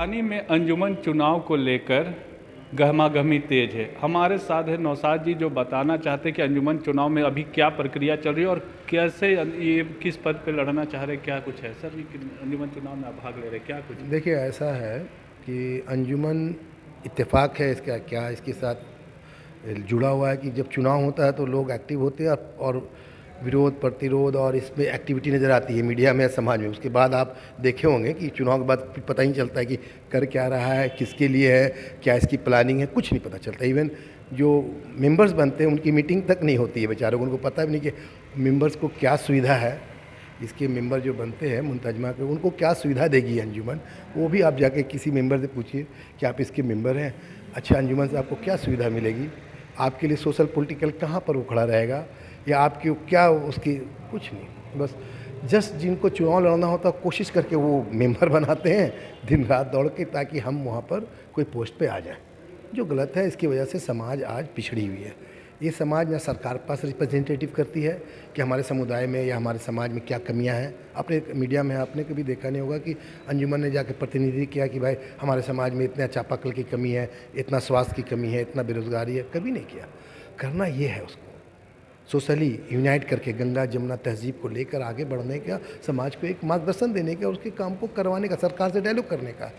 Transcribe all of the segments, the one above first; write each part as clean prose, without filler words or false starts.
बड़वानी में अंजुमन चुनाव को लेकर गहमागहमी तेज है। हमारे साथ है नौशाद जी जो बताना चाहते हैं कि अंजुमन चुनाव में अभी क्या प्रक्रिया चल रही है और कैसे ये किस पद पे लड़ना चाह रहे हैं, क्या कुछ है सर? अंजुमन चुनाव में आप भाग ले रहे हैं, क्या कुछ? देखिए, ऐसा है कि अंजुमन इत्तेफाक है, इसका क्या इसके साथ जुड़ा हुआ है कि जब चुनाव होता है तो लोग एक्टिव होते हैं और विरोध प्रतिरोध और इसमें एक्टिविटी नज़र आती है मीडिया में, समाज में। उसके बाद आप देखे होंगे कि चुनाव के बाद फिर पता ही नहीं चलता है कि कर क्या रहा है, किसके लिए है, क्या इसकी प्लानिंग है, कुछ नहीं पता चलता। इवन जो मेंबर्स बनते हैं उनकी मीटिंग तक नहीं होती है बेचारों को, उनको पता भी नहीं कि मेंबर्स को क्या सुविधा है। इसके मेंबर जो बनते हैं मुंतजमा के, उनको क्या सुविधा देगी अंजुमन, वो भी आप जाके किसी मेंबर से पूछिए कि आप इसके मेंबर हैं, अच्छा अंजुमन से आपको क्या सुविधा मिलेगी, आपके लिए सोशल पॉलिटिकल कहाँ पर वो खड़ा रहेगा, या आपकी क्या उसकी कुछ नहीं। बस जस्ट जिनको चुनाव लड़ना होता है कोशिश करके वो मेंबर बनाते हैं दिन रात दौड़ के, ताकि हम वहाँ पर कोई पोस्ट पे आ जाए, जो गलत है। इसकी वजह से समाज आज पिछड़ी हुई है। ये समाज ना सरकार पास रिप्रेजेंटेटिव करती है कि हमारे समुदाय में या हमारे समाज में क्या कमियां हैं। अपने मीडिया में आपने कभी देखा नहीं होगा कि अंजुमन ने जाकर प्रतिनिधि किया कि भाई हमारे समाज में इतना चापाकल की कमी है, इतना स्वास्थ्य की कमी है, इतना बेरोजगारी है, कभी नहीं किया। करना ये है उसको सोशली यूनाइट करके गंगा जमुना तहजीब को लेकर आगे बढ़ने का, समाज को एक मार्गदर्शन देने का, उसके काम को करवाने का, सरकार से डायलॉग करने का,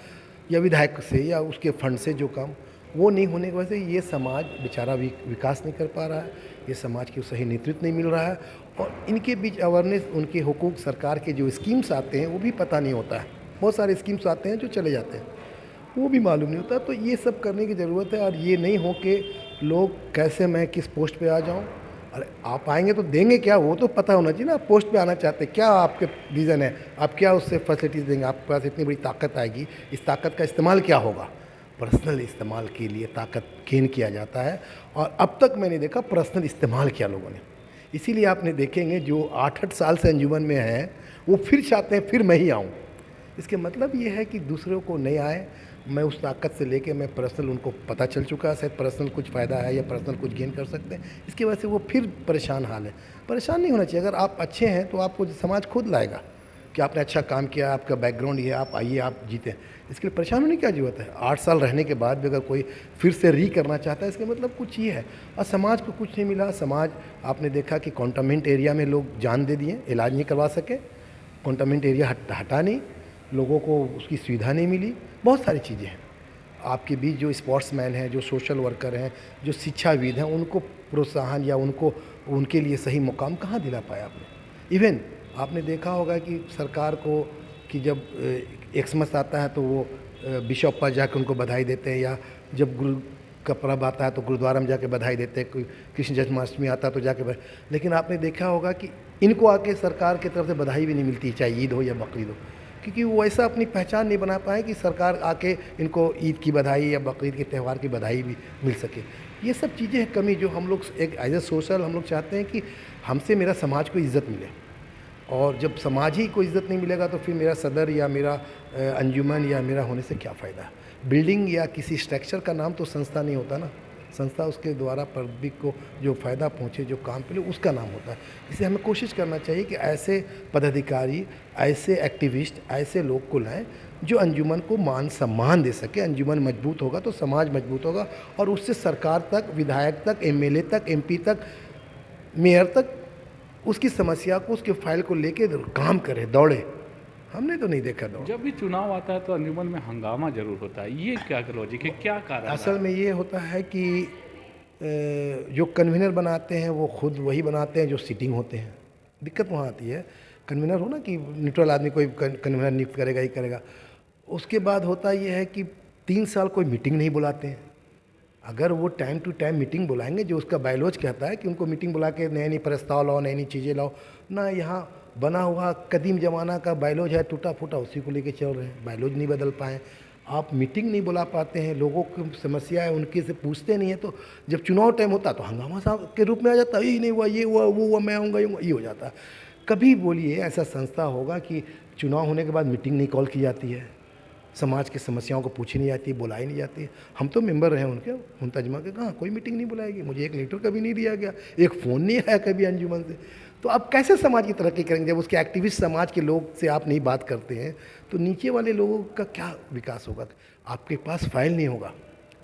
या विधायक से या उसके फंड से जो काम, वो नहीं होने की वजह से ये समाज बेचारा विकास नहीं कर पा रहा है। ये समाज को सही नेतृत्व नहीं मिल रहा है और इनके बीच अवेयरनेस, उनके हुकूक, सरकार के जो स्कीम्स आते हैं वो भी पता नहीं होता है। बहुत सारे स्कीम्स आते हैं जो चले जाते हैं, वो भी मालूम नहीं होता। तो ये सब करने की ज़रूरत है। और ये नहीं हो कि लोग कैसे मैं किस पोस्ट पे आ जाऊं, अरे आप आएंगे तो देंगे क्या, वो तो पता होना चाहिए ना। आप पोस्ट पे आना चाहते हैं, क्या आपके विज़न है, आप क्या उससे फैसिलिटीज़ देंगे, आपके पास इतनी बड़ी ताकत आएगी, इस ताकत का इस्तेमाल क्या होगा। पर्सनल इस्तेमाल के लिए ताकत गेन किया जाता है और अब तक मैंने देखा पर्सनल इस्तेमाल किया लोगों ने। इसीलिए आपने देखेंगे जो 8-8 साल से अंजुमन में हैं वो फिर चाहते हैं फिर मैं ही आऊँ। इसके मतलब ये है कि दूसरों को नहीं आए, मैं उस ताकत से लेके मैं पर्सनल, उनको पता चल चुका है शायद पर्सनल कुछ फ़ायदा है या पर्सनल कुछ गेन कर सकते हैं, इसकी वजह से वो फिर परेशान हाल है। परेशान नहीं होना चाहिए। अगर आप अच्छे हैं तो आपको समाज खुद लाएगा कि आपने अच्छा काम किया, आपका बैकग्राउंड ये है, आप आइए, आप जीते। इसके लिए परेशान होने की क्या जरूरत है। 8 साल रहने के बाद भी अगर कोई फिर से करना चाहता है, इसका मतलब कुछ ये है। और समाज को कुछ नहीं मिला। समाज, आपने देखा कि कंटोनमेंट एरिया में लोग जान दे दिए, इलाज नहीं करवा सके, कंटोनमेंट एरिया हटा नहीं, लोगों को उसकी सुविधा नहीं मिली, बहुत सारी चीज़ें हैं। आपके बीच जो स्पोर्ट्समैन हैं, जो सोशल वर्कर हैं, जो शिक्षाविद हैं, उनको प्रोत्साहन या उनको उनके लिए सही मुकाम कहाँ दिला पाया आपने। इवन आपने देखा होगा कि सरकार को कि जब एक्समस आता है तो वो बिशप पर जाकर उनको बधाई देते हैं, या जब गुरु का पर्व आता है तो गुरुद्वारा में जाके बधाई देते हैं, कोई कृष्ण जन्माष्टमी आता है तो जाके लेकिन आपने देखा होगा कि इनको आके सरकार की तरफ से बधाई भी नहीं मिलती, चाहे ईद हो या बकरीद हो, क्योंकि वो ऐसा अपनी पहचान नहीं बना पाए कि सरकार आके इनको ईद की बधाई या बकरीद के त्यौहार की बधाई भी मिल सके। ये सब चीज़ें हैं कमी, जो हम लोग एक एज ए सोशल हम लोग चाहते हैं कि हमसे मेरा समाज को इज़्ज़त मिले। और जब समाज ही को इज़्ज़त नहीं मिलेगा तो फिर मेरा सदर या मेरा अंजुमन या मेरा होने से क्या फ़ायदा। बिल्डिंग या किसी स्ट्रक्चर का नाम तो संस्था नहीं होता ना। संस्था उसके द्वारा पब्लिक को जो फ़ायदा पहुँचे, जो काम मिले, उसका नाम होता है। इसलिए हमें कोशिश करना चाहिए कि ऐसे पदाधिकारी, ऐसे एक्टिविस्ट, ऐसे लोग को लाएँ जो अंजुमन को मान सम्मान दे सके। अंजुमन मजबूत होगा तो समाज मजबूत होगा और उससे सरकार तक, विधायक तक, एमएलए तक, एमपी तक, मेयर तक उसकी समस्या को, उसके फाइल को लेके काम करे, दौड़े। हमने तो नहीं देखा दौड़। जब भी चुनाव आता है तो अंजुमन में हंगामा जरूर होता है, ये क्या लॉजिक है, क्या कारण है? असल में ये होता है कि जो कन्वीनर बनाते हैं वो खुद वही बनाते हैं जो सीटिंग होते हैं। दिक्कत वहाँ आती है। कन्वीनर हो ना कि न्यूट्रल आदमी कोई कन्वीनर नियुक्त करेगा ही करेगा। उसके बाद होता ये है कि 3 साल कोई मीटिंग नहीं बुलाते हैं। अगर वो टाइम टू टाइम मीटिंग बुलाएंगे, जो उसका बायलॉज कहता है कि उनको मीटिंग बुला के नए नए प्रस्ताव लाओ, नई नई चीज़ें लाओ ना, यहाँ बना हुआ कदीम ज़माना का बायलॉज है, टूटा फूटा, उसी को लेके चल रहे हैं। बायलॉज नहीं बदल पाए, आप मीटिंग नहीं बुला पाते हैं, लोगों की समस्या है उनके से पूछते नहीं है। तो जब चुनाव टाइम होता तो हंगामा साहब के रूप में आ जाता है, ये नहीं हुआ, ये हुआ, वो हुआ, मैं आऊँगा, ये हो जाता है। कभी बोलिए ऐसा संस्था होगा कि चुनाव होने के बाद मीटिंग नहीं कॉल की जाती है, समाज की समस्याओं को पूछी नहीं जाती, बुलाई नहीं जाती। हम तो मेंबर रहे उनके, मुंतजमा के, कहाँ कोई मीटिंग नहीं बुलाएगी। मुझे एक लेटर कभी नहीं दिया गया, एक फ़ोन नहीं आया कभी अंजुमन से। तो आप कैसे समाज की तरक्की करेंगे जब उसके एक्टिविस्ट समाज के लोग से आप नहीं बात करते हैं? तो नीचे वाले लोगों का क्या विकास होगा? आपके पास फाइल नहीं होगा।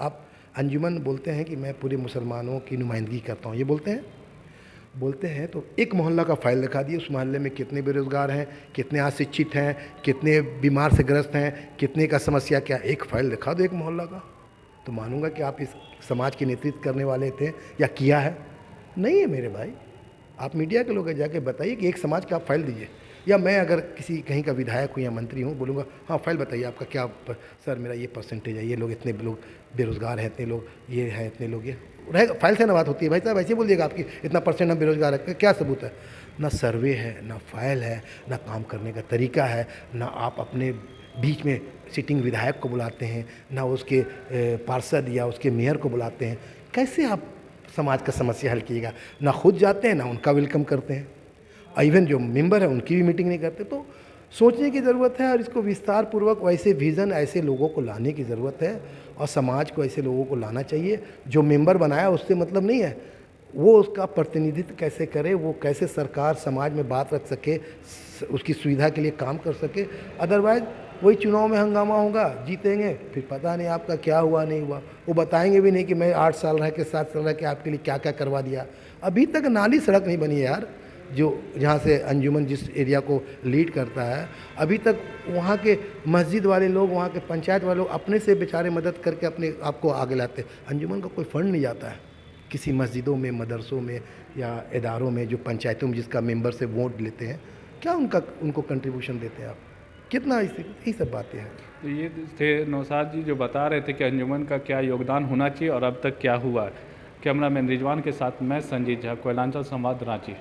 आप अंजुमन बोलते हैं कि मैं पूरे मुसलमानों की नुमाइंदगी करता हूँ, ये बोलते हैं तो एक मोहल्ला का फाइल दिखा दिए, उस मोहल्ले में कितने बेरोज़गार हैं, कितने अशिक्षित हैं, कितने बीमार से ग्रस्त हैं, कितने का समस्या क्या, एक फाइल दिखा दो एक मोहल्ला का, तो मानूंगा कि आप इस समाज के नेतृत्व करने वाले थे या किया है। नहीं है मेरे भाई, आप मीडिया के लोग जाके बताइए कि एक समाज का आप फाइल दीजिए, या मैं अगर किसी कहीं का विधायक हूँ या मंत्री हूँ, बोलूँगा हाँ फाइल बताइए आपका क्या, सर मेरा ये परसेंटेज है, ये लोग इतने लोग बेरोज़गार हैं, इतने लोग ये हैं, इतने लोग ये रहेगा, फाइल से ना बात होती है भाई साहब, ऐसे बोल दिएगा आपकी इतना परसेंट हम बेरोज़गार है, क्या सबूत है? ना सर्वे है, ना फाइल है, ना काम करने का तरीका है, ना आप अपने बीच में सिटिंग विधायक को बुलाते हैं, ना उसके पार्षद या उसके मेयर को बुलाते हैं। कैसे आप समाज का समस्या हल कीजिएगा? ना खुद जाते हैं, ना उनका वेलकम करते हैं, इवन जो मेंबर है उनकी भी मीटिंग नहीं करते। तो सोचने की ज़रूरत है और इसको विस्तार पूर्वक वैसे विज़न ऐसे लोगों को लाने की ज़रूरत है, और समाज को ऐसे लोगों को लाना चाहिए। जो मेंबर बनाया उससे मतलब नहीं है, वो उसका प्रतिनिधित्व कैसे करे, वो कैसे सरकार समाज में बात रख सके, उसकी सुविधा के लिए काम कर सके। अदरवाइज़ वही चुनाव में हंगामा होगा, जीतेंगे, फिर पता नहीं आपका क्या हुआ नहीं हुआ। वो बताएंगे भी नहीं कि मैं 8 साल रह के 7 साल रह के आपके लिए क्या क्या करवा दिया। अभी तक नाली सड़क नहीं बनी है यार, जो जहाँ से अंजुमन जिस एरिया को लीड करता है, अभी तक वहाँ के मस्जिद वाले लोग, वहाँ के पंचायत वाले लोग अपने से बेचारे मदद करके अपने आप को आगे लाते हैं। अंजुमन का कोई फंड नहीं जाता है किसी मस्जिदों में, मदरसों में या इदारों में, जो पंचायतों में जिसका मेंबर से वोट लेते हैं, क्या उनको कंट्रीब्यूशन देते हैं आप? कितना यही सब बातें हैं। तो ये थे नौशाद जी जो बता रहे थे कि अंजुमन का क्या योगदान होना चाहिए और अब तक क्या हुआ। कैमरामैन रिजवान के साथ मैं संजीत झा, कोयलांचल संवाद, रांची।